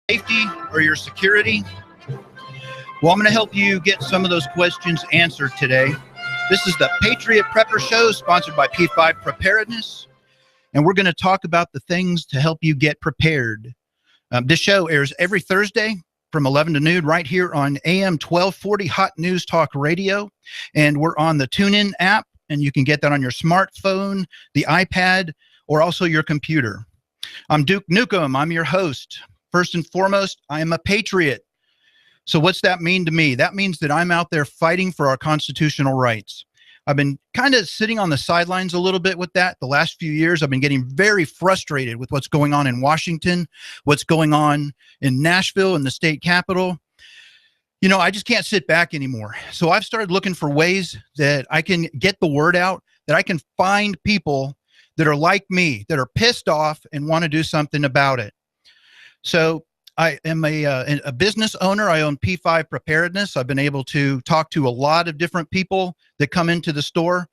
safety or your security? Well, I'm going to help you get some of those questions answered today. This is the Patriot Prepper Show, sponsored by P5 Preparedness, and we're going to talk about the things to help you get prepared. This show airs every Thursday from 11 to noon right here on AM 1240 Hot News Talk Radio, and we're on the TuneIn app, and you can get that on your smartphone, the iPad, or also your computer. I'm Duke Nukem. I'm your host. First and foremost, I am a patriot. So what's that mean to me? That means that I'm out there fighting for our constitutional rights. I've been kind of sitting on the sidelines a little bit with that. The last few years, I've been getting very frustrated with what's going on in Washington, what's going on in Nashville, in the state capitol. You know, I just can't sit back anymore. So I've started looking for ways that I can get the word out, that I can find people that are like me, that are pissed off and want to do something about it. So I am a business owner. I own P5 Preparedness. I've been able to talk to a lot of different people that come into the store,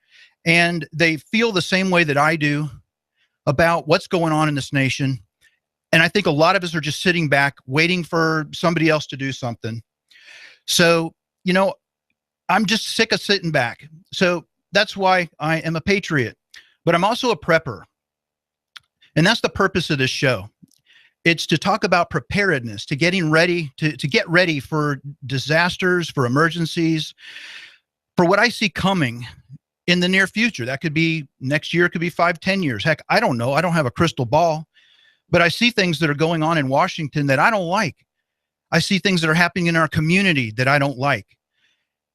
and they feel the same way that I do about what's going on in this nation. And I think a lot of us are just sitting back waiting for somebody else to do something. So, you know, I'm just sick of sitting back. So that's why I am a patriot, but I'm also a prepper. And that's the purpose of this show. It's to talk about preparedness, to getting ready, to get ready for disasters, for emergencies, for what I see coming in the near future. That could be next year, it could be 5-10 years. Heck, I don't know. I don't have a crystal ball, but I see things that are going on in Washington that I don't like. I see things that are happening in our community that I don't like.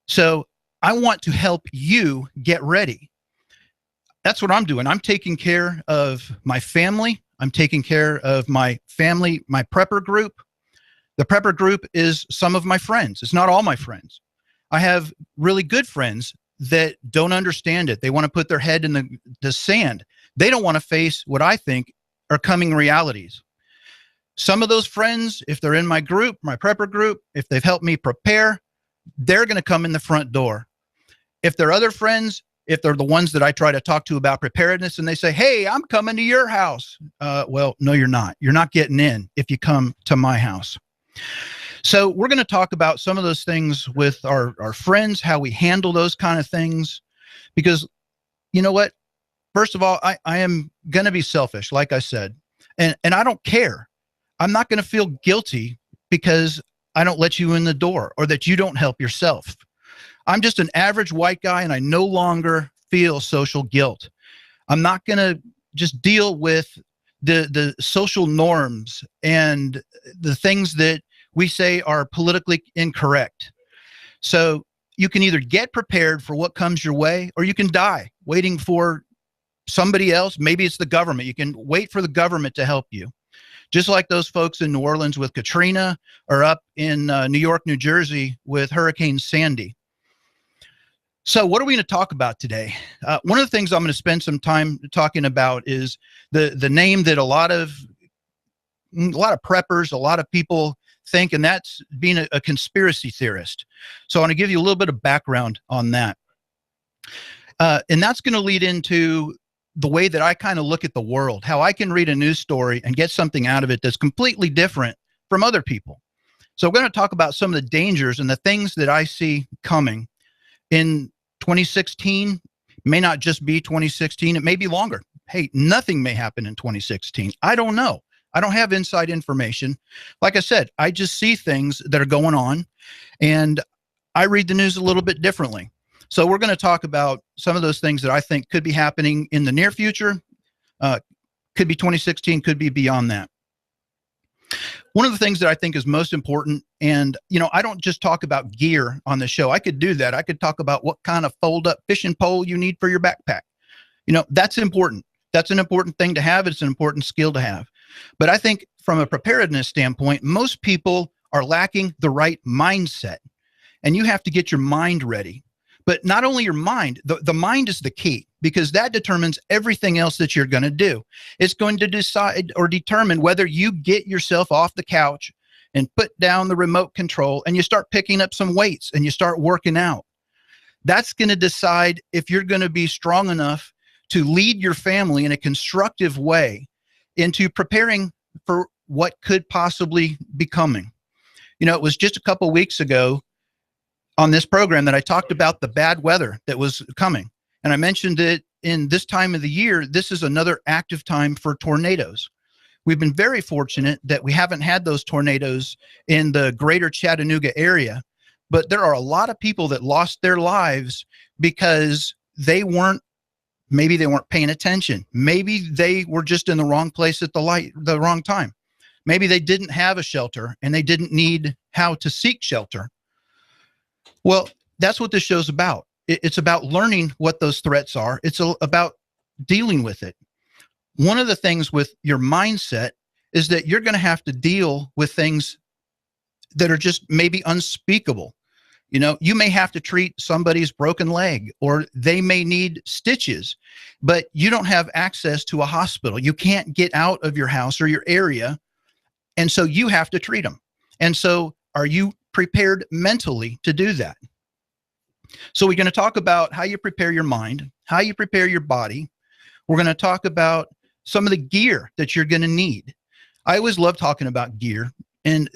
So I want to help you get ready. That's what I'm doing. I'm taking care of my family. I'm taking care of my family, my prepper group. The prepper group is some of my friends. It's not all my friends. I have really good friends that don't understand it. They want to put their head in the sand. They don't want to face what I think are coming realities. Some of those friends, if they're in my group, my prepper group, if they've helped me prepare, they're going to come in the front door. If they're other friends, if they're the ones that I try to talk to about preparedness and they say, hey, I'm coming to your house. Well, no, you're not. You're not getting in if you come to my house. So we're going to talk about some of those things with our friends, how we handle those kind of things. Because you know what? First of all, I am going to be selfish, like I said, and I don't care. I'm not going to feel guilty because I don't let you in the door or that you don't help yourself. I'm just an average white guy, and I no longer feel social guilt. I'm not going to just deal with the social norms and the things that we say are politically incorrect. So you can either get prepared for what comes your way, or you can die waiting for somebody else. Maybe it's the government. You can wait for the government to help you. Just like those folks in New Orleans with Katrina, or up in New York, New Jersey with Hurricane Sandy. So what are we going to talk about today? One of the things I'm going to spend some time talking about is the name that a lot of preppers, a lot of people think, and that's being a conspiracy theorist. So I want to give you a little bit of background on that. And that's going to lead into the way that I kind of look at the world, how I can read a news story and get something out of it that's completely different from other people. So we're going to talk about some of the dangers and the things that I see coming in 2016. May not just be 2016. It may be longer. Hey, nothing may happen in 2016. I don't know. I don't have inside information. Like I said, I just see things that are going on, and I read the news a little bit differently. So we're going to talk about some of those things that I think could be happening in the near future. Could be 2016, could be beyond that. One of the things that I think is most important, and you know, I don't just talk about gear on the show. I could do that. I could talk about what kind of fold-up fishing pole you need for your backpack. You know, that's important. That's an important thing to have. It's an important skill to have. But I think from a preparedness standpoint, most people are lacking the right mindset, and you have to get your mind ready. But not only your mind, the mind is the key, because that determines everything else that you're going to do. It's going to decide or determine whether you get yourself off the couch and put down the remote control and you start picking up some weights and you start working out. That's going to decide if you're going to be strong enough to lead your family in a constructive way into preparing for what could possibly be coming. You know, it was just a couple weeks ago on this program that I talked about the bad weather that was coming. And I mentioned that in this time of the year, this is another active time for tornadoes. We've been very fortunate that we haven't had those tornadoes in the greater Chattanooga area, but there are a lot of people that lost their lives because maybe they weren't paying attention. Maybe they were just in the wrong place at the wrong time. Maybe they didn't have a shelter and they didn't need how to seek shelter. Well, that's what this show's about. It's about learning what those threats are. It's about dealing with it. One of the things with your mindset is that you're going to have to deal with things that are just maybe unspeakable. You know, you may have to treat somebody's broken leg, or they may need stitches, but you don't have access to a hospital. You can't get out of your house or your area. And so you have to treat them. And so are you prepared mentally to do that? So we're going to talk about how you prepare your mind, how you prepare your body. We're going to talk about some of the gear that you're going to need. I always love talking about gear. And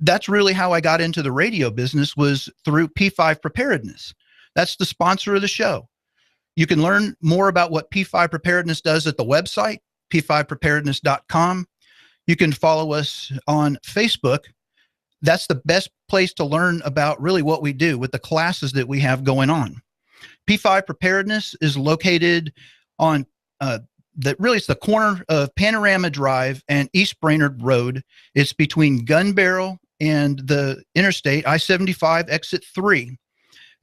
that's really how I got into the radio business, was through P5 Preparedness. That's the sponsor of the show. You can learn more about what P5 Preparedness does at the website, p5preparedness.com. You can follow us on Facebook. That's the best place to learn about really what we do with the classes that we have going on. P5 Preparedness is located on it's the corner of Panorama Drive and East Brainerd Road. It's between Gun Barrel and the interstate, I-75 exit 3.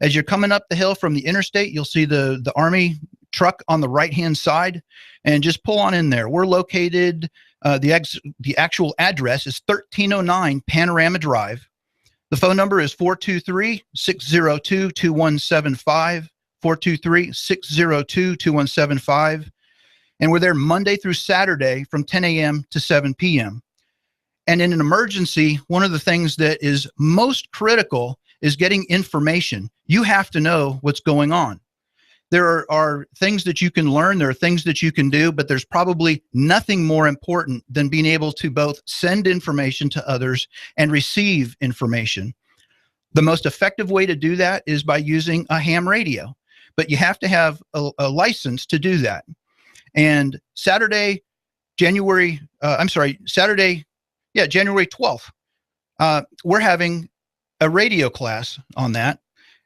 As you're coming up the hill from the interstate, you'll see the Army truck on the right-hand side, and just pull on in there. We're located, the actual address is 1309 Panorama Drive. The phone number is 423-602-2175, 423-602-2175. And we're there Monday through Saturday from 10 a.m. to 7 p.m. And in an emergency, one of the things that is most critical is getting information. You have to know what's going on. There are things that you can learn. There are things that you can do, but there's probably nothing more important than being able to both send information to others and receive information. The most effective way to do that is by using a ham radio, but you have to have a license to do that. And January 12th, we're having a radio class on that.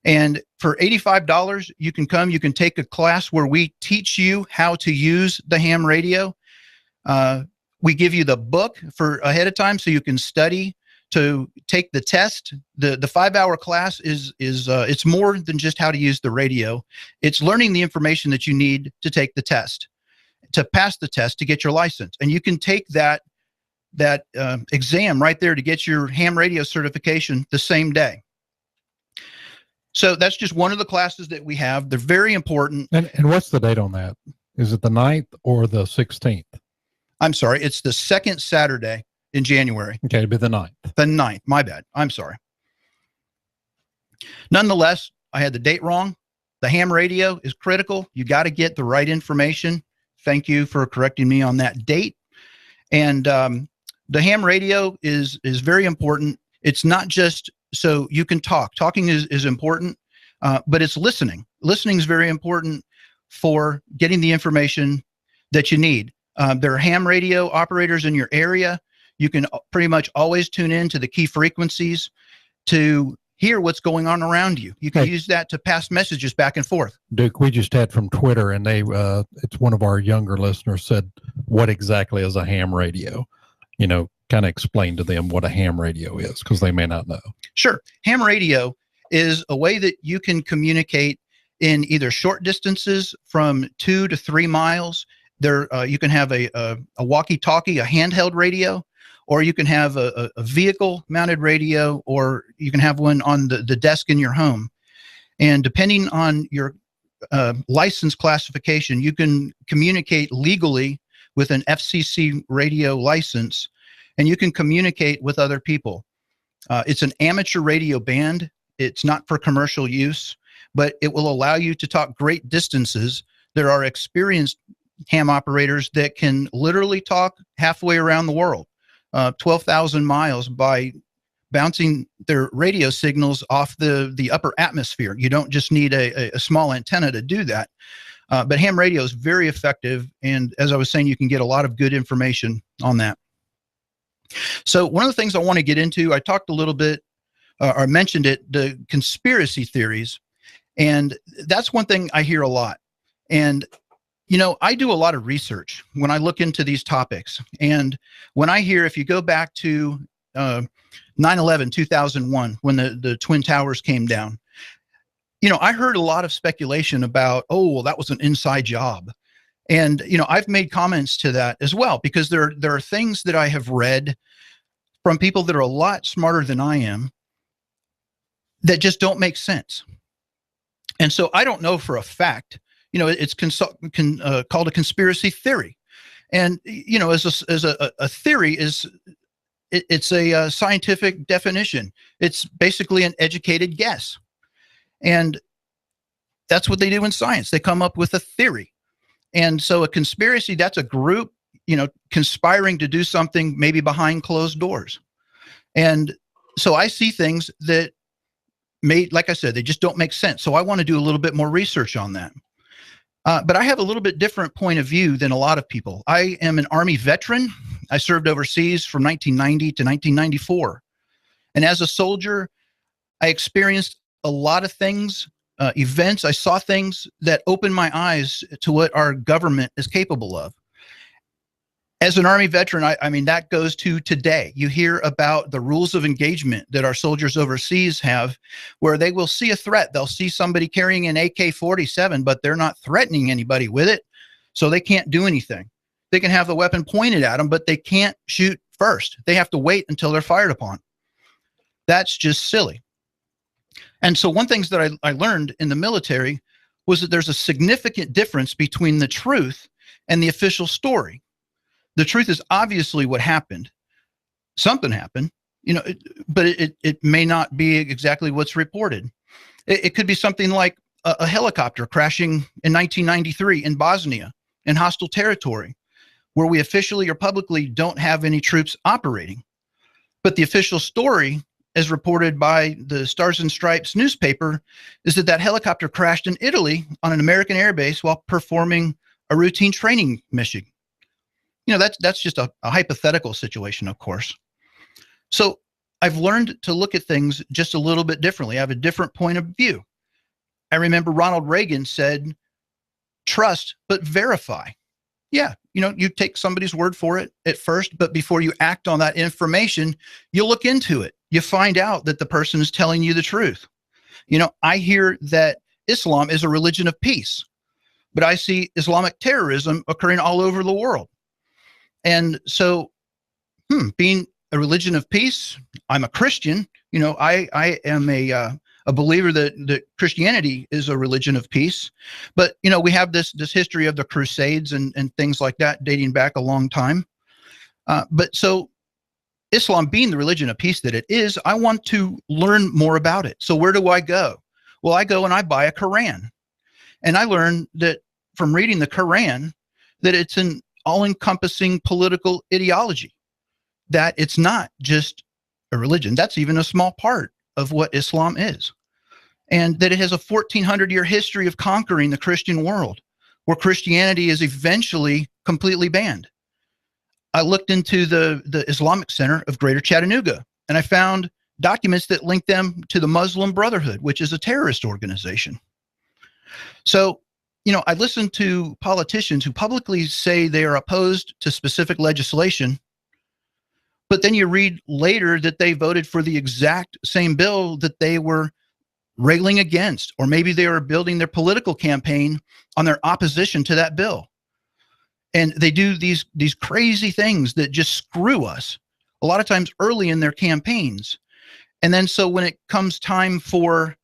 And for $85, you can come, you can take a class where we teach you how to use the ham radio. We give you the book for ahead of time so you can study to take the test. The 5-hour class is it's more than just how to use the radio. It's learning the information that you need to take the test, to pass the test, to get your license. And you can take that exam right there to get your ham radio certification the same day. So that's just one of the classes that we have. They're very important. And what's the date on that? Is it the 9th or the 16th? I'm sorry. It's the second Saturday in January. Okay, it'd be the 9th. The 9th. My bad. I'm sorry. Nonetheless, I had the date wrong. The ham radio is critical. You got to get the right information. Thank you for correcting me on that date. And the ham radio is very important. It's not just so you can talk. Talking is important, but it's listening. Listening is very important for getting the information that you need. There are ham radio operators in your area. You can pretty much always tune in to the key frequencies to hear what's going on around you. You can use that to pass messages back and forth. Duke, we just had from Twitter, and it's one of our younger listeners said, what exactly is a ham radio? You know, kind of explain to them what a ham radio is, because they may not know. Sure. Ham radio is a way that you can communicate in either short distances from 2 to 3 miles. You can have a walkie-talkie, a handheld radio, or you can have a vehicle-mounted radio, or you can have one on the desk in your home. And depending on your license classification, you can communicate legally with an FCC radio license, and you can communicate with other people. It's an amateur radio band. It's not for commercial use, but it will allow you to talk great distances. There are experienced ham operators that can literally talk halfway around the world. 12,000 miles by bouncing their radio signals off the upper atmosphere. You don't just need a small antenna to do that. But ham radio is very effective. And as I was saying, you can get a lot of good information on that. So one of the things I want to get into, I talked a little bit, or mentioned it, the conspiracy theories. And that's one thing I hear a lot. And, you know, I do a lot of research when I look into these topics. And when I hear, if you go back to 9/11, 2001, when the Twin Towers came down, you know, I heard a lot of speculation about, oh, well, that was an inside job. And, you know, I've made comments to that as well, because there are things that I have read from people that are a lot smarter than I am that just don't make sense. And so I don't know for a fact, you know, it's called a conspiracy theory. And, you know, as a theory it's a scientific definition. It's basically an educated guess. And that's what they do in science. They come up with a theory. And so a conspiracy, that's a group, you know, conspiring to do something maybe behind closed doors. And so I see things that like I said, they just don't make sense. So I want to do a little bit more research on that. But I have a little bit different point of view than a lot of people. I am an Army veteran. I served overseas from 1990 to 1994. And as a soldier, I experienced a lot of things, events. I saw things that opened my eyes to what our government is capable of. As an Army veteran, I mean, that goes to today. You hear about the rules of engagement that our soldiers overseas have, where they will see a threat. They'll see somebody carrying an AK-47, but they're not threatening anybody with it, so they can't do anything. They can have the weapon pointed at them, but they can't shoot first. They have to wait until they're fired upon. That's just silly. And so one thing that I learned in the military was that there's a significant difference between the truth and the official story. The truth is obviously what happened. Something happened, you know, but it may not be exactly what's reported. It could be something like a helicopter crashing in 1993 in Bosnia in hostile territory, where we officially or publicly don't have any troops operating. But the official story, as reported by the Stars and Stripes newspaper, is that helicopter crashed in Italy on an American airbase while performing a routine training mission. You know, that's just a hypothetical situation, of course. So I've learned to look at things just a little bit differently. I have a different point of view. I remember Ronald Reagan said, trust, but verify. Yeah, you know, you take somebody's word for it at first, but before you act on that information, you look into it. You find out that the person is telling you the truth. You know, I hear that Islam is a religion of peace, but I see Islamic terrorism occurring all over the world. And so, being a religion of peace, I'm a Christian. You know, I am a believer that Christianity is a religion of peace. But, you know, we have this history of the Crusades and things like that dating back a long time. But so Islam being the religion of peace that it is, I want to learn more about it. So where do I go? Well, I go and I buy a Quran. And I learn that from reading the Quran, that it's an all-encompassing political ideology, that it's not just a religion. That's even a small part of what Islam is. And that it has a 1,400-year history of conquering the Christian world, where Christianity is eventually completely banned. I looked into the Islamic Center of Greater Chattanooga, and I found documents that link them to the Muslim Brotherhood, which is a terrorist organization. So, you know, I listen to politicians who publicly say they are opposed to specific legislation, but then you read later that they voted for the exact same bill that they were railing against, or maybe they were building their political campaign on their opposition to that bill. And they do these crazy things that just screw us, a lot of times early in their campaigns. And then so when it comes time for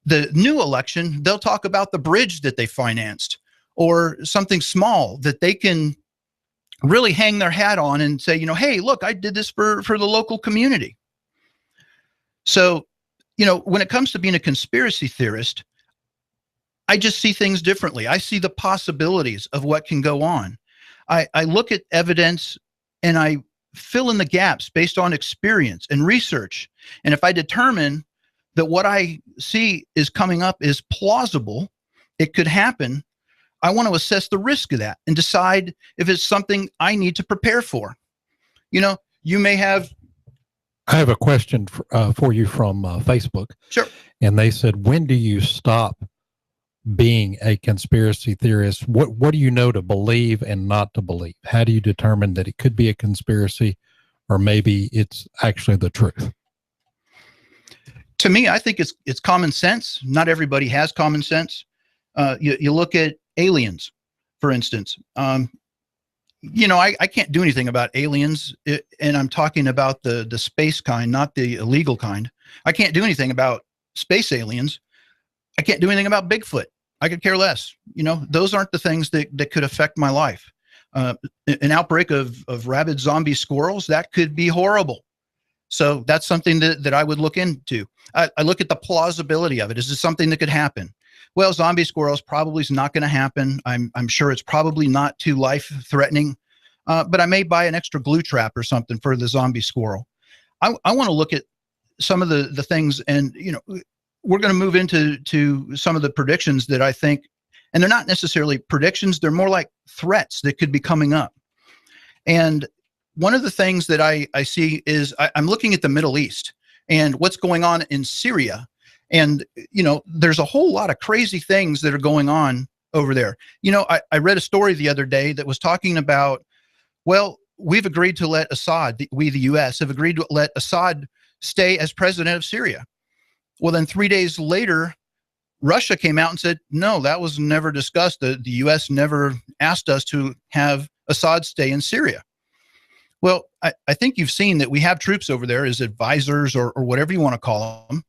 the new election, they'll talk about the bridge that they financed or something small that they can really hang their hat on and say, you know, hey, look, I did this for the local community. So, you know, when it comes to being a conspiracy theorist, I just see things differently. I see the possibilities of what can go on. I look at evidence and I fill in the gaps based on experience and research. And if I determine that what I see is coming up is plausible, it could happen, I want to assess the risk of that and decide if it's something I need to prepare for. You know, you may have. I have a question for you from Facebook. Sure. And they said, when do you stop being a conspiracy theorist? What do you know to believe and not to believe? How do you determine that it could be a conspiracy or maybe it's actually the truth? To me, I think it's common sense. Not everybody has common sense. You look at aliens, for instance. You know, I can't do anything about aliens, and I'm talking about the space kind, not the illegal kind. I can't do anything about space aliens. I can't do anything about Bigfoot. I could care less. You know, those aren't the things that could affect my life. An outbreak of rabid zombie squirrels, that could be horrible. So that's something that I would look into. I look at the plausibility of it. Is this something that could happen? Well, zombie squirrels probably is not going to happen. I'm sure it's probably not too life-threatening, but I may buy an extra glue trap or something for the zombie squirrel. I want to look at some of the things, and you know, we're going to move into some of the predictions that I think, and they're not necessarily predictions. They're more like threats that could be coming up. And one of the things that I see is I'm looking at the Middle East and what's going on in Syria. And, you know, there's a whole lot of crazy things that are going on over there. You know, I read a story the other day that was talking about, well, we've agreed to let Assad, we, the U.S., have agreed to let Assad stay as president of Syria. Well, then 3 days later, Russia came out and said, no, that was never discussed. The U.S. never asked us to have Assad stay in Syria. Well, I think you've seen that we have troops over there as advisors or whatever you want to call them.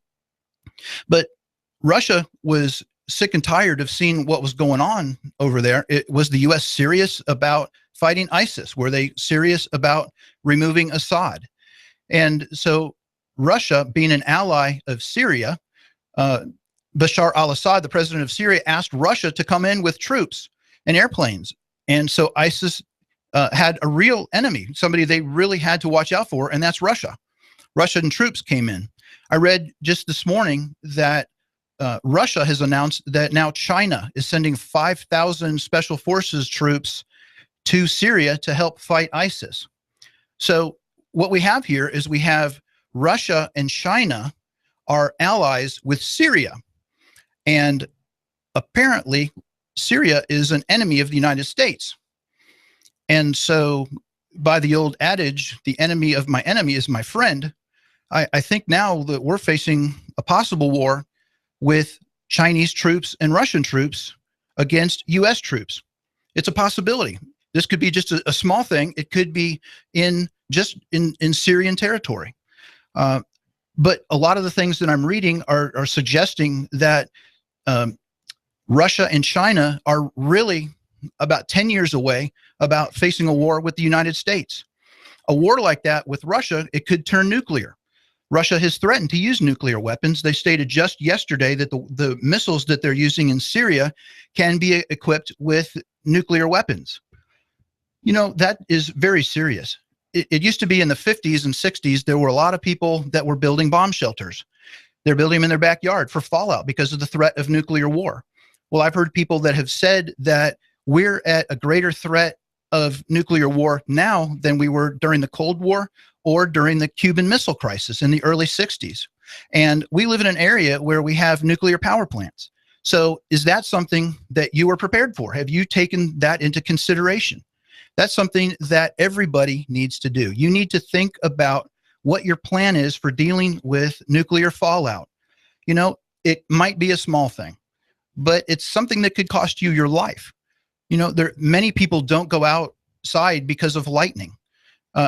But Russia was sick and tired of seeing what was going on over there. Was the U.S. serious about fighting ISIS? Were they serious about removing Assad? And so Russia, being an ally of Syria, Bashar al-Assad, the president of Syria, asked Russia to come in with troops and airplanes. And so ISIS had a real enemy, somebody they really had to watch out for, and that's Russia. Russian troops came in. I read just this morning that Russia has announced that now China is sending 5,000 special forces troops to Syria to help fight ISIS. So what we have here is we have Russia and China are allies with Syria. And apparently Syria is an enemy of the United States. And so by the old adage, the enemy of my enemy is my friend, I think now that we're facing a possible war with Chinese troops and Russian troops against U.S. troops. It's a possibility. This could be just a small thing. It could be in Syrian territory. But a lot of the things that I'm reading are suggesting that Russia and China are really about 10 years away about facing a war with the United States. A war like that with Russia, it could turn nuclear. Russia has threatened to use nuclear weapons. They stated just yesterday that the missiles that they're using in Syria can be equipped with nuclear weapons. You know, that is very serious. It used to be in the 50s and 60s, there were a lot of people that were building bomb shelters. They're building them in their backyard for fallout because of the threat of nuclear war. Well, I've heard people that have said that we're at a greater threat of nuclear war now than we were during the Cold War or during the Cuban Missile Crisis in the early 60s. And we live in an area where we have nuclear power plants. So is that something that you are prepared for? Have you taken that into consideration? That's something that everybody needs to do. You need to think about what your plan is for dealing with nuclear fallout. You know, it might be a small thing, but it's something that could cost you your life. You know, many people don't go outside because of lightning.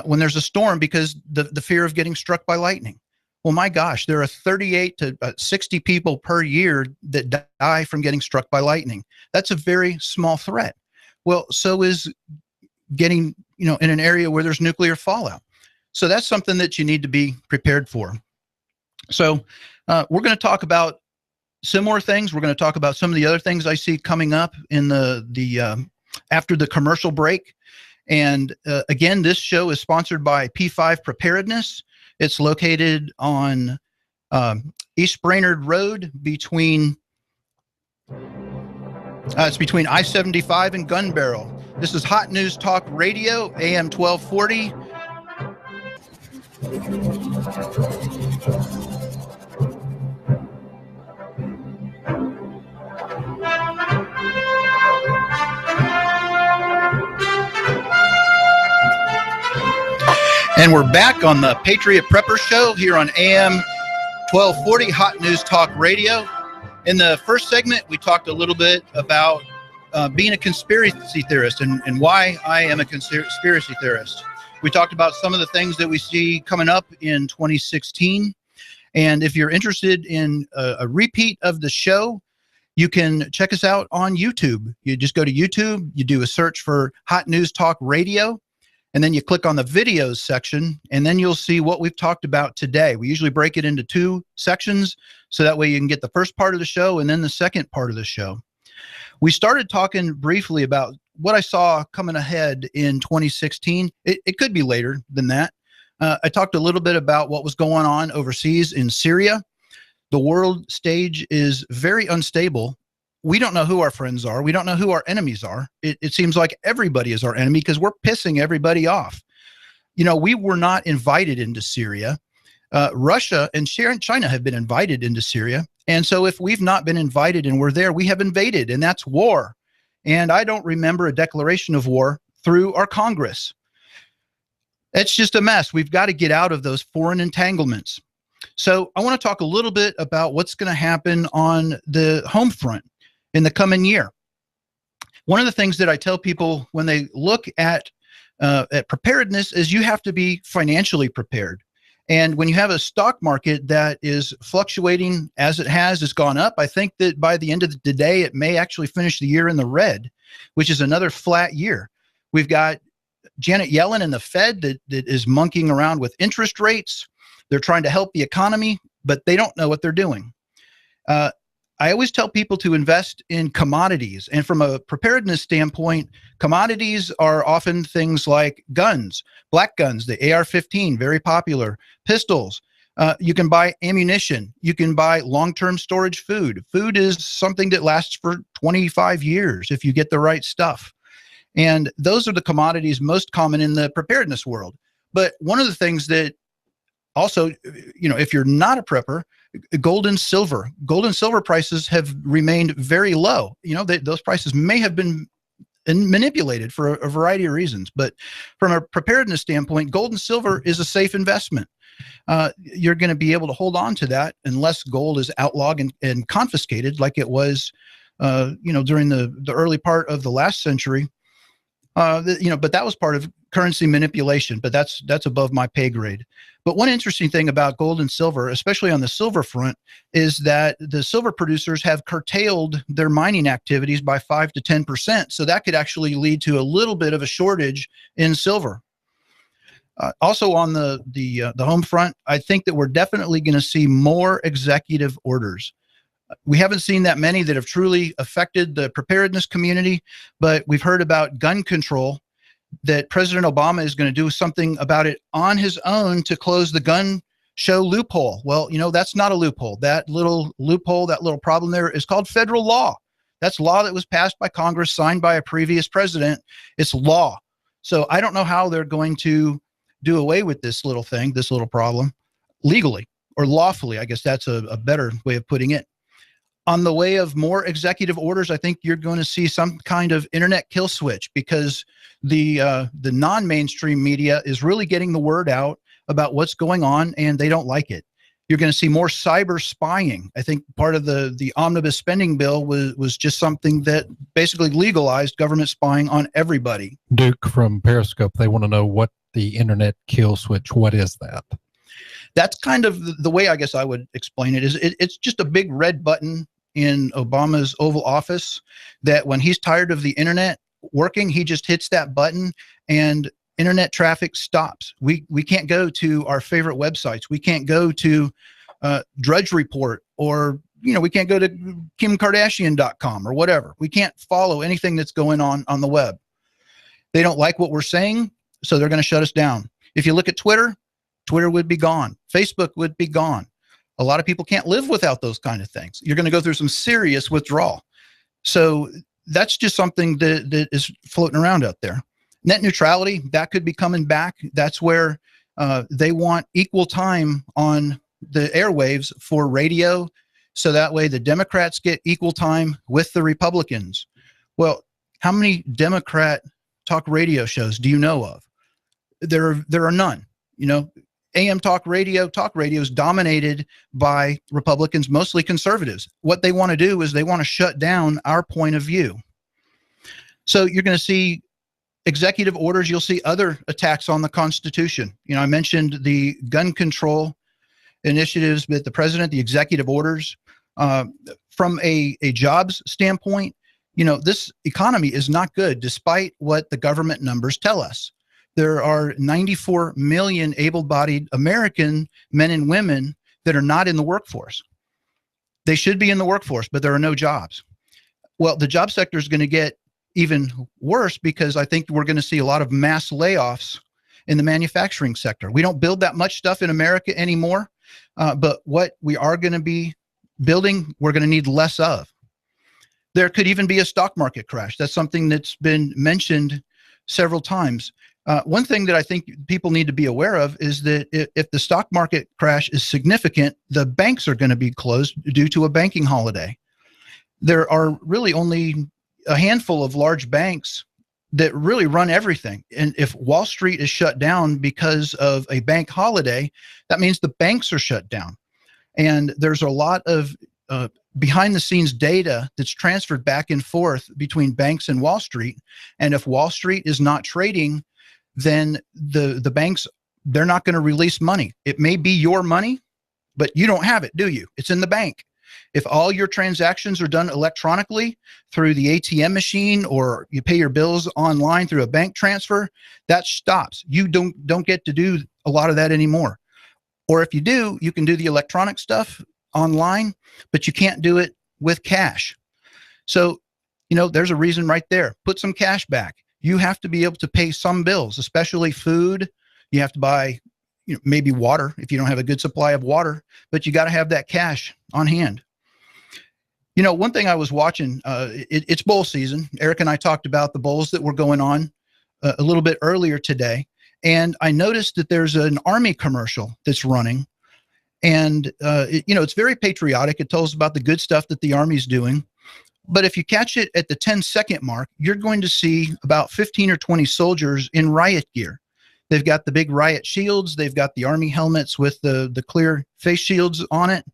When there's a storm, because the fear of getting struck by lightning. Well, my gosh, there are 38 to 60 people per year that die from getting struck by lightning. That's a very small threat. Well, so is getting, you know, in an area where there's nuclear fallout. So that's something that you need to be prepared for. So we're going to talk about similar things. We're going to talk about some of the other things I see coming up in the after the commercial break. And again, this show is sponsored by P5 Preparedness. It's located on East Brainerd Road between I-75 and Gun Barrel. This is Hot News Talk Radio, AM 1240. And we're back on the Patriot Prepper Show here on AM 1240, Hot News Talk Radio. In the first segment, we talked a little bit about being a conspiracy theorist and why I am a conspiracy theorist. We talked about some of the things that we see coming up in 2016. And if you're interested in a repeat of the show, you can check us out on YouTube. You just go to YouTube, you do a search for Hot News Talk Radio, and then you click on the videos section, and then you'll see what we've talked about today. We usually break it into 2 sections, so that way you can get the first part of the show and then the second part of the show. We started talking briefly about what I saw coming ahead in 2016. It could be later than that. I talked a little bit about what was going on overseas in Syria. The world stage is very unstable. We don't know who our friends are. We don't know who our enemies are. It seems like everybody is our enemy because we're pissing everybody off. You know, we were not invited into Syria. Russia and China have been invited into Syria. And so if we've not been invited and we're there, we have invaded, and that's war. And I don't remember a declaration of war through our Congress. It's just a mess. We've got to get out of those foreign entanglements. So I want to talk a little bit about what's going to happen on the home front in the coming year. One of the things that I tell people when they look at preparedness is you have to be financially prepared. And when you have a stock market that is fluctuating as it has, it's gone up. I think that by the end of the day, it may actually finish the year in the red, which is another flat year. We've got Janet Yellen and the Fed that is monkeying around with interest rates. They're trying to help the economy, but they don't know what they're doing. I always tell people to invest in commodities. And from a preparedness standpoint, commodities are often things like guns, black guns, the AR-15, very popular, pistols. You can buy ammunition. You can buy long-term storage food. Food is something that lasts for 25 years if you get the right stuff. And those are the commodities most common in the preparedness world. But one of the things that also, you know, if you're not a prepper, gold and silver prices have remained very low. You know, those prices may have been manipulated for a variety of reasons, but from a preparedness standpoint, gold and silver is a safe investment. You're going to be able to hold on to that unless gold is outlawed and confiscated like it was, you know, during the early part of the last century. You know, but that was part of currency manipulation, but that's above my pay grade. But one interesting thing about gold and silver, especially on the silver front, is that the silver producers have curtailed their mining activities by 5 to 10%. So that could actually lead to a little bit of a shortage in silver. Also on the home front, I think that we're definitely going to see more executive orders. We haven't seen that many that have truly affected the preparedness community, but we've heard about gun control, that President Obama is going to do something about it on his own to close the gun show loophole. Well, you know, that's not a loophole. That little loophole, that little problem there is called federal law. That's law that was passed by Congress, signed by a previous president. It's law. So I don't know how they're going to do away with this little thing, this little problem, legally or lawfully. I guess that's a better way of putting it. On the way of more executive orders, I think you're going to see some kind of internet kill switch, because the non-mainstream media is really getting the word out about what's going on, and they don't like it. You're going to see more cyber spying. I think part of the omnibus spending bill was just something that basically legalized government spying on everybody. Duke from Periscope, they want to know what the internet kill switch, what is that? That's kind of the way I guess I would explain it. It's just a big red button in Obama's Oval Office that when he's tired of the internet working, he just hits that button and internet traffic stops. We can't go to our favorite websites. We can't go to Drudge Report, or, you know, we can't go to KimKardashian.com or whatever. We can't follow anything that's going on the web. They don't like what we're saying, so they're going to shut us down. If you look at Twitter, Twitter would be gone. Facebook would be gone. A lot of people can't live without those kind of things. You're going to go through some serious withdrawal. So that's just something that is floating around out there. Net neutrality, that could be coming back. That's where they want equal time on the airwaves for radio. So that way the Democrats get equal time with the Republicans. Well, how many Democrat talk radio shows do you know of? There are none. You know, AM talk radio is dominated by Republicans, mostly conservatives. What they want to do is they want to shut down our point of view. So you're going to see executive orders. You'll see other attacks on the Constitution. You know, I mentioned the gun control initiatives with the president, the executive orders. From a jobs standpoint, you know, this economy is not good despite what the government numbers tell us. There are 94 million able-bodied American men and women that are not in the workforce. They should be in the workforce, but there are no jobs. Well, the job sector is going to get even worse because I think we're going to see a lot of mass layoffs in the manufacturing sector. We don't build that much stuff in America anymore, but what we are going to be building, we're going to need less of. There could even be a stock market crash. That's something that's been mentioned several times. One thing that I think people need to be aware of is that if the stock market crash is significant, the banks are going to be closed due to a banking holiday. There are really only a handful of large banks that really run everything. And if Wall Street is shut down because of a bank holiday, that means the banks are shut down. And there's a lot of behind the scenes data that's transferred back and forth between banks and Wall Street. And if Wall Street is not trading, then the banks, they're not going to release money. It may be your money, but you don't have it, do you? It's in the bank. If all your transactions are done electronically through the ATM machine, or you pay your bills online through a bank transfer, that stops. You don't get to do a lot of that anymore. Or if you do, you can do the electronic stuff online, but you can't do it with cash. So, you know, there's a reason right there. Put some cash back. You have to be able to pay some bills, especially food. You have to buy, you know, maybe water if you don't have a good supply of water, but you got to have that cash on hand. You know, one thing I was watching, it's bowl season. Eric and I talked about the bowls that were going on a little bit earlier today. And I noticed that there's an Army commercial that's running. And, you know, it's very patriotic. It tells about the good stuff that the Army's doing. But if you catch it at the 10-second mark, you're going to see about 15 or 20 soldiers in riot gear. They've got the big riot shields. They've got the Army helmets with the clear face shields on it.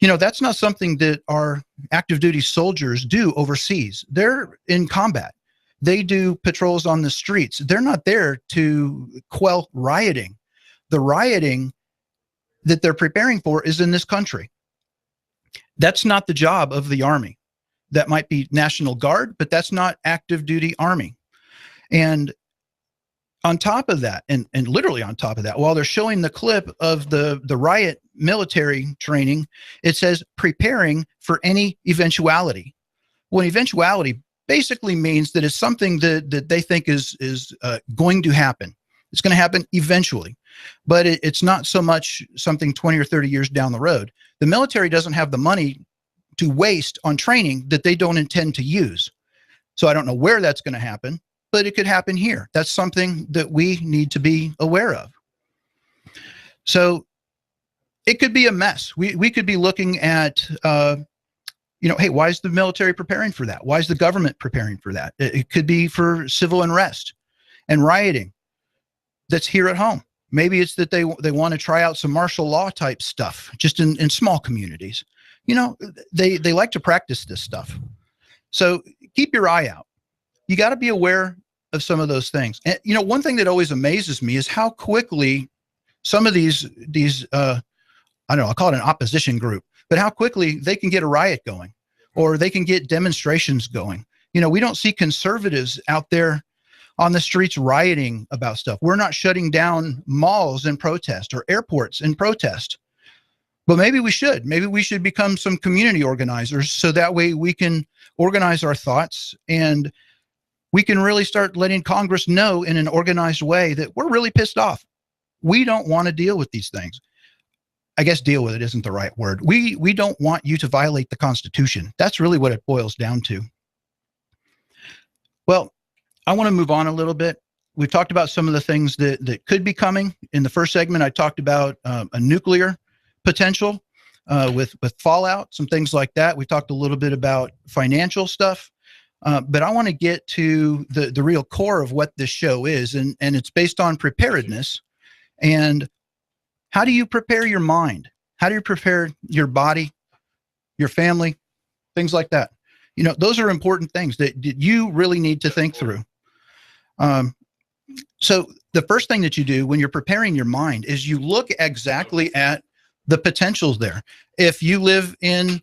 You know, that's not something that our active duty soldiers do overseas. They're in combat. They do patrols on the streets. They're not there to quell rioting. The rioting that they're preparing for is in this country. That's not the job of the Army. That might be National Guard, but that's not active duty Army. And on top of that, and literally on top of that, while they're showing the clip of the riot military training, it says preparing for any eventuality. Well, eventuality basically means that it's something that they think is going to happen. It's going to happen eventually, but it's not so much something 20 or 30 years down the road. The military doesn't have the money to waste on training that they don't intend to use. So I don't know where that's going to happen, but it could happen here. That's something that we need to be aware of. So it could be a mess. We could be looking at, you know, hey, why is the military preparing for that? Why is the government preparing for that? It could be for civil unrest and rioting that's here at home. Maybe it's that they want to try out some martial law type stuff just in small communities. You know, they like to practice this stuff. So keep your eye out. You got to be aware of some of those things. And, you know, one thing that always amazes me is how quickly some of these I don't know, I'll call it an opposition group, but how quickly they can get a riot going or they can get demonstrations going. You know, we don't see conservatives out there on the streets rioting about stuff. We're not shutting down malls in protest or airports in protest. But maybe we should. Maybe we should become some community organizers so that way we can organize our thoughts and we can really start letting Congress know in an organized way that we're really pissed off. We don't want to deal with these things. I guess deal with it isn't the right word. We don't want you to violate the Constitution. That's really what it boils down to. Well, I want to move on a little bit. We've talked about some of the things that could be coming. In the first segment, I talked about a nuclear potential with fallout, some things like that. We talked a little bit about financial stuff. But I want to get to the real core of what this show is, and it's based on preparedness. And how do you prepare your mind? How do you prepare your body, your family, things like that? Those are important things that you really need to think through. So the first thing that you do when you're preparing your mind is you look exactly at the potentials there. If you live in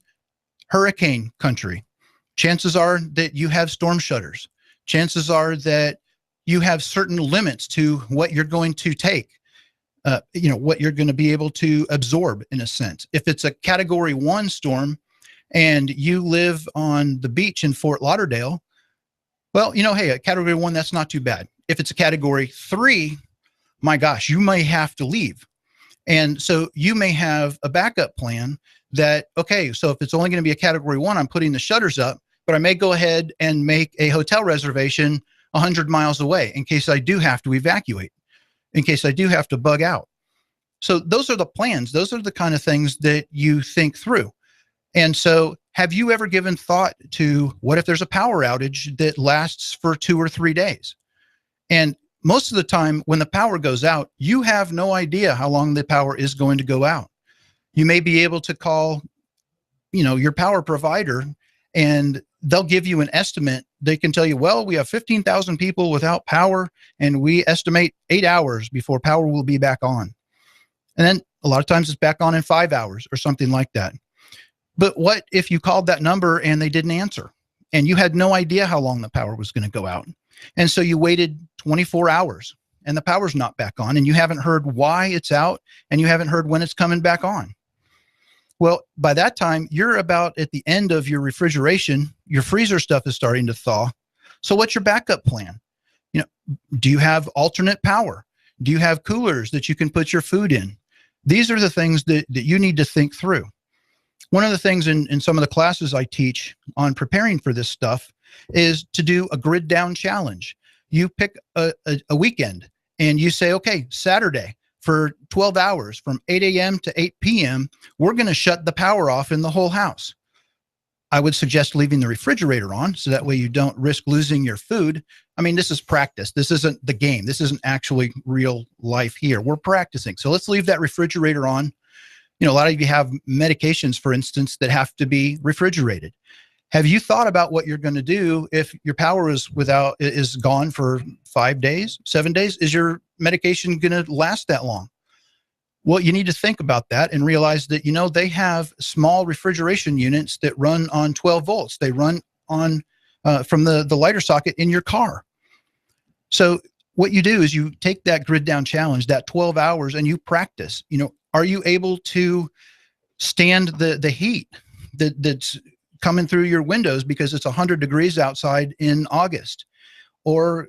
hurricane country, chances are that you have storm shutters. Chances are that you have certain limits to what you're going to take, what you're going to be able to absorb in a sense. If it's a Category 1 storm and you live on the beach in Fort Lauderdale, well, hey, a Category 1, that's not too bad. If it's a Category 3, my gosh, you may have to leave. And so you may have a backup plan that, okay, so if it's only going to be a Category 1, I'm putting the shutters up, but I may go ahead and make a hotel reservation 100 miles away in case I do have to evacuate, in case I do have to bug out. So those are the plans. Those are the kind of things that you think through. And so have you ever given thought to what if there's a power outage that lasts for 2 or 3 days? And most of the time when the power goes out, you have no idea how long the power is going to go out. You may be able to call, your power provider, and they'll give you an estimate. They can tell you, well, we have 15,000 people without power, and we estimate 8 hours before power will be back on. And then a lot of times it's back on in 5 hours or something like that. But what if you called that number and they didn't answer, and you had no idea how long the power was going to go out? And so you waited 24 hours and the power's not back on, and you haven't heard why it's out, and you haven't heard when it's coming back on. Well, by that time, you're about at the end of your refrigeration. Your freezer stuff is starting to thaw. So what's your backup plan? Do you have alternate power? Do you have coolers that you can put your food in? These are the things that you need to think through. One of the things in some of the classes I teach on preparing for this stuff is to do a grid down challenge. You pick a weekend and you say, okay, Saturday for 12 hours from 8 a.m. to 8 p.m., we're going to shut the power off in the whole house. I would suggest leaving the refrigerator on so that way you don't risk losing your food. I mean, this is practice. This isn't the game. This isn't actually real life here. We're practicing. So let's leave that refrigerator on. A lot of you have medications, for instance, that have to be refrigerated. Have you thought about what you're going to do if your power is gone for 5 days, 7 days? Is your medication going to last that long? Well, you need to think about that and realize that, they have small refrigeration units that run on 12 volts. They run on from the lighter socket in your car. So what you do is you take that grid down challenge, that 12 hours, and you practice. Are you able to stand the heat that's coming through your windows because it's 100 degrees outside in August or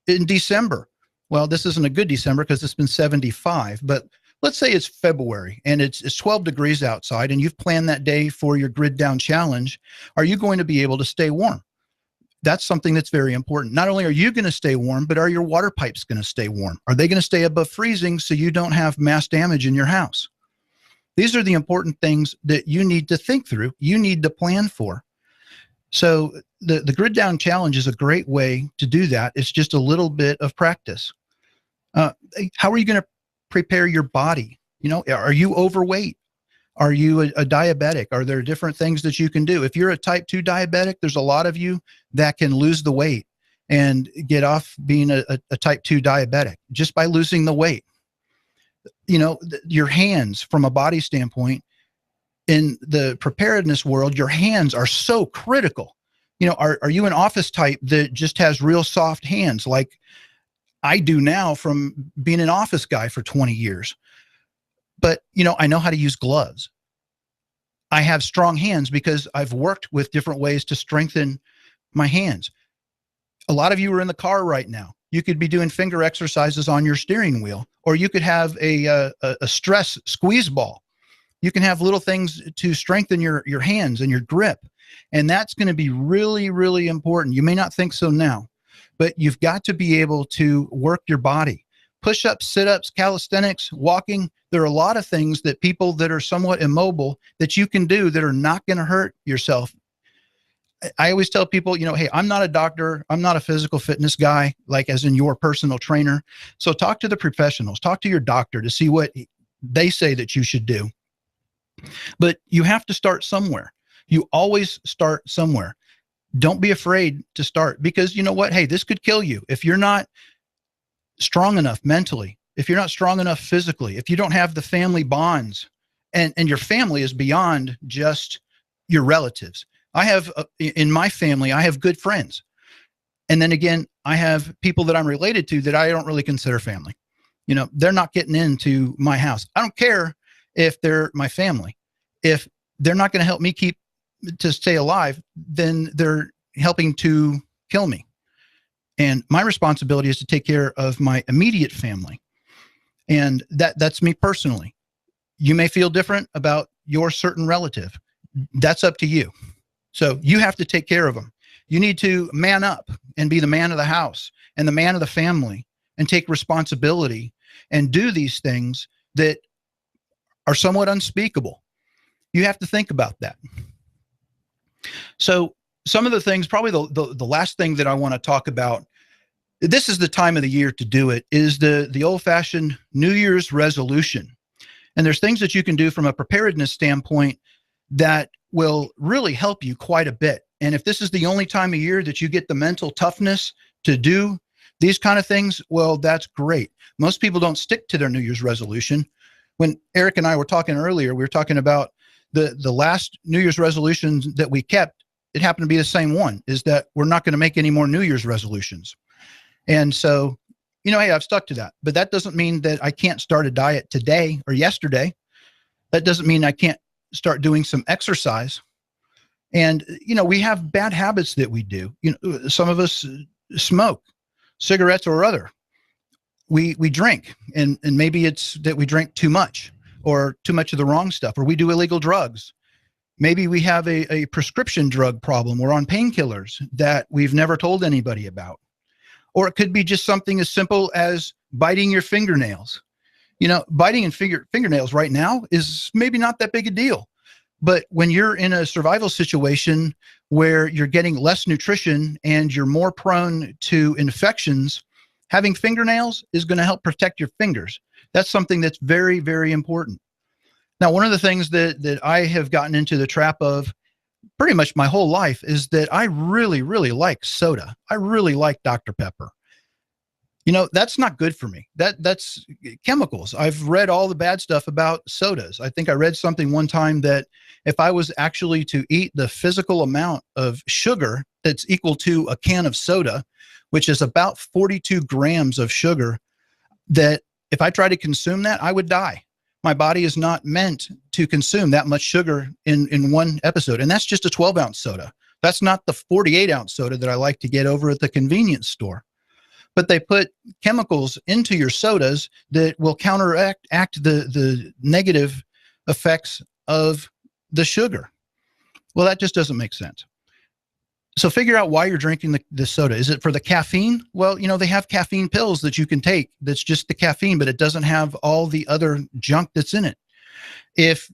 in December? Well, this isn't a good December because it's been 75, but let's say it's February and it's 12 degrees outside and you've planned that day for your grid down challenge. Are you going to be able to stay warm? That's something that's very important. Not only are you going to stay warm, but are your water pipes going to stay warm? Are they going to stay above freezing so you don't have mass damage in your house? These are the important things that you need to think through. You need to plan for. So the grid down challenge is a great way to do that. It's just a little bit of practice. How are you going to prepare your body? Are you overweight? Are you a diabetic? Are there different things that you can do? If you're a type 2 diabetic, there's a lot of you that can lose the weight and get off being a type 2 diabetic just by losing the weight. Your hands, from a body standpoint, in the preparedness world, your hands are so critical. Are you an office type that just has real soft hands like I do now from being an office guy for 20 years? But, I know how to use gloves. I have strong hands because I've worked with different ways to strengthen my hands. A lot of you are in the car right now. You could be doing finger exercises on your steering wheel, or you could have a stress squeeze ball. You can have little things to strengthen your hands and your grip. And that's going to be really, really important. You may not think so now, but you've got to be able to work your body. Push-ups, sit-ups, calisthenics, walking. There are a lot of things that people that are somewhat immobile that you can do that are not going to hurt yourself. I always tell people, hey, I'm not a doctor. I'm not a physical fitness guy, like as in your personal trainer. So talk to the professionals, talk to your doctor to see what they say that you should do. But you have to start somewhere. You always start somewhere. Don't be afraid to start, because you know what? Hey, this could kill you. If you're not strong enough mentally, if you're not strong enough physically, if you don't have the family bonds, and your family is beyond just your relatives. I have, in my family, I have good friends. And then again, I have people that I'm related to that I don't really consider family. They're not getting into my house. I don't care if they're my family. If they're not going to help me to stay alive, then they're helping to kill me. And my responsibility is to take care of my immediate family. And that's me personally. You may feel different about your certain relative. That's up to you. So you have to take care of them. You need to man up and be the man of the house and the man of the family and take responsibility and do these things that are somewhat unspeakable. You have to think about that. So some of the things, probably the last thing that I want to talk about, this is the time of the year to do it, is the old-fashioned New Year's resolution. And there's things that you can do from a preparedness standpoint that will really help you quite a bit. And if this is the only time of year that you get the mental toughness to do these kind of things, well, that's great. Most people don't stick to their New Year's resolution. When Eric and I were talking earlier, we were talking about the last New Year's resolutions that we kept. It happened to be the same one, is that we're not going to make any more New Year's resolutions. And so, hey, I've stuck to that. But that doesn't mean that I can't start a diet today or yesterday. That doesn't mean I can't start doing some exercise. And, we have bad habits that we do. Some of us smoke cigarettes or other. We drink, and maybe it's that we drink too much or too much of the wrong stuff, or we do illegal drugs. Maybe we have a prescription drug problem. We're on painkillers that we've never told anybody about. Or it could be just something as simple as biting your fingernails. Biting and fingernails right now is maybe not that big a deal. But when you're in a survival situation where you're getting less nutrition and you're more prone to infections, having fingernails is going to help protect your fingers. That's something that's very, very important. Now, one of the things that I have gotten into the trap of pretty much my whole life is that I really, really like soda. I really like Dr. Pepper. That's not good for me. That's chemicals. I've read all the bad stuff about sodas. I think I read something one time that if I was actually to eat the physical amount of sugar that's equal to a can of soda, which is about 42 grams of sugar, that if I try to consume that, I would die. My body is not meant to consume that much sugar in one episode. And that's just a 12-ounce soda. That's not the 48-ounce soda that I like to get over at the convenience store. But they put chemicals into your sodas that will counteract the negative effects of the sugar. Well, that just doesn't make sense. So figure out why you're drinking the soda. Is it for the caffeine? Well, they have caffeine pills that you can take. That's just the caffeine, but it doesn't have all the other junk that's in it. If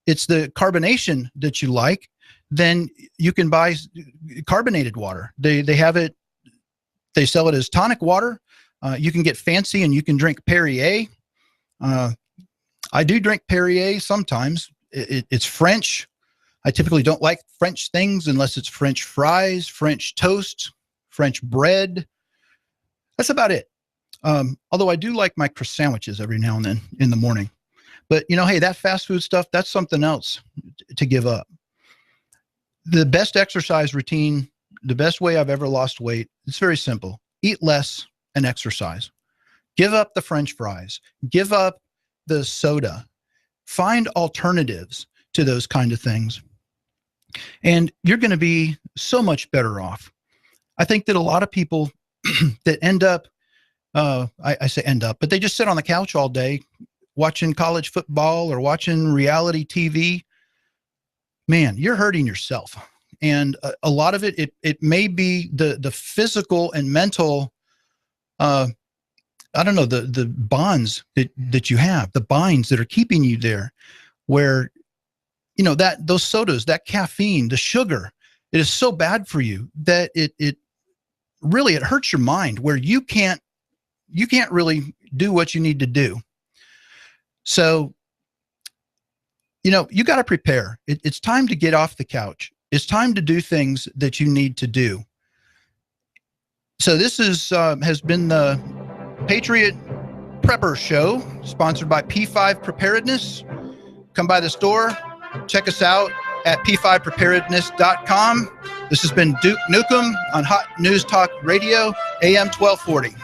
it's the carbonation that you like, then you can buy carbonated water. They have it. They sell it as tonic water. You can get fancy and you can drink Perrier. I do drink Perrier sometimes. It's French. I typically don't like French things unless it's French fries, French toast, French bread. That's about it. Although I do like my croissant sandwiches every now and then in the morning. But, hey, that fast food stuff, that's something else to give up. The best exercise routine, the best way I've ever lost weight, it's very simple. Eat less and exercise. Give up the French fries. Give up the soda. Find alternatives to those kind of things. And you're going to be so much better off. I think that a lot of people that end up, I say end up, but they just sit on the couch all day watching college football or watching reality TV. Man, you're hurting yourself. And a lot of it may be the physical and mental, I don't know, the bonds that you have, the binds that are keeping you there, where, you know, that those sodas, that caffeine, the sugar, it is so bad for you that it really, it hurts your mind, where you can't really do what you need to do. So, you know, you got to prepare. It's time to get off the couch. It's time to do things that you need to do. So this is has been the Patriot Prepper Show, sponsored by P5 Preparedness. Come by the store, check us out at p5preparedness.com. This has been Duke Nukem on Hot News Talk Radio, AM 1240.